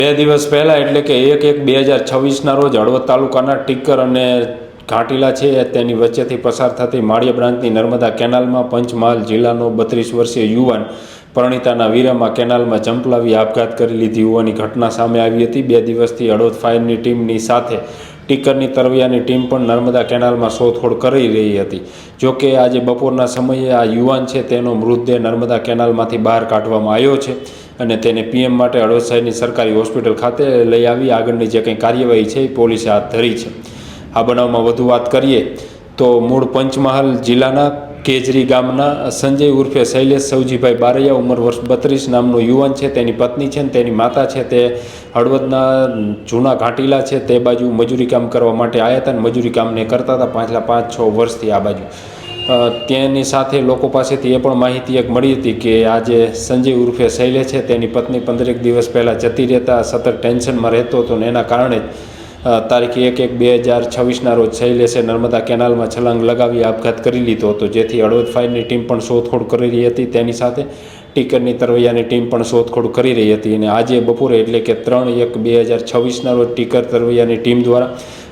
બે દિવસ પહેલાં એટલે કે 1/1/2026ના રોજ હળવદ તાલુકાના ટીકર અને ઘાટીલા છે તેની વચ્ચેથી પસાર થતી માળિયા બ્રાન્ચની નર્મદા કેનાલમાં પંચમહાલ જિલ્લાનો 32 વર્ષીય યુવાન પરણિતાના વીરામાં કેનાલમાં જંપલાવી આપઘાત કરી લીધી હોવાની ઘટના સામે આવી હતી। 2 દિવસથી હળવદ ફાયરની ટીમની સાથે ટીકરની તરવૈયાની ટીમ પણ નર્મદા કેનાલમાં શોધખોળ કરી રહી હતી। જોકે આજે બપોરના સમયે આ યુવાન છે તેનો મૃતદેહ નર્મદા કેનાલમાંથી બહાર કાઢવામાં આવ્યો છે અને તેને પીએમ માટે હળવદ શહેરની સરકારી હોસ્પિટલ ખાતે લઈ આવી આગળની જે કંઈ કાર્યવાહી છે એ પોલીસે હાથ ધરી છે। આ બનાવમાં વધુ વાત કરીએ તો મૂળ પંચમહાલ જિલ્લાના કેજરી ગામના સંજય ઉર્ફે શૈલેષ સૌજીભાઈ બારૈયા ઉંમર વર્ષ 32 નામનો યુવાન છે। તેની પત્ની છે ને તેની માતા છે તે હળવદના જૂના ઘાટીલા છે તે બાજુ મજૂરી કામ કરવા માટે આવ્યા હતા અને મજૂરી કામને કરતા હતા પાછલા 5-6 વર્ષથી આ બાજુ। તેની સાથે લોકો પાસેથી એ પણ માહિતી એક મળી હતી કે આજે સંજય ઉર્ફે શૈલેષ છે તેની પત્ની 15 દિવસ પહેલાં જતી રહેતા સતત ટેન્શનમાં રહેતો હતો અને એના કારણે તારીખ 1/1/2026ના રોજ શૈલેષે નર્મદા કેનાલમાં છલાંગ લગાવી આપઘાત કરી લીધો હતો, જેથી હળવદ ફાયરની ટીમ પણ શોધખોળ કરી રહી હતી। તેની સાથે ટીકરની તરવૈયાની ટીમ પણ શોધખોળ કરી રહી હતી અને આજે બપોરે એટલે કે 3/1/2026ના રોજ ટીકર તરવૈયાની ટીમ દ્વારા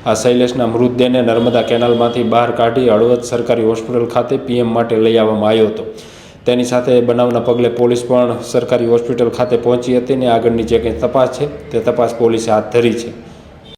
આ શૈલેષના મૃતદેહને નર્મદા કેનાલમાંથી બહાર કાઢી હળવદ સરકારી હોસ્પિટલ ખાતે પીએમ માટે લઈ આવવામાં આવ્યો હતો। તેની સાથે બનાવના પગલે પોલીસ પણ સરકારી હોસ્પિટલ ખાતે પહોંચી હતી અને આગળની જે કંઈ તપાસ છે તે તપાસ પોલીસે હાથ ધરી છે।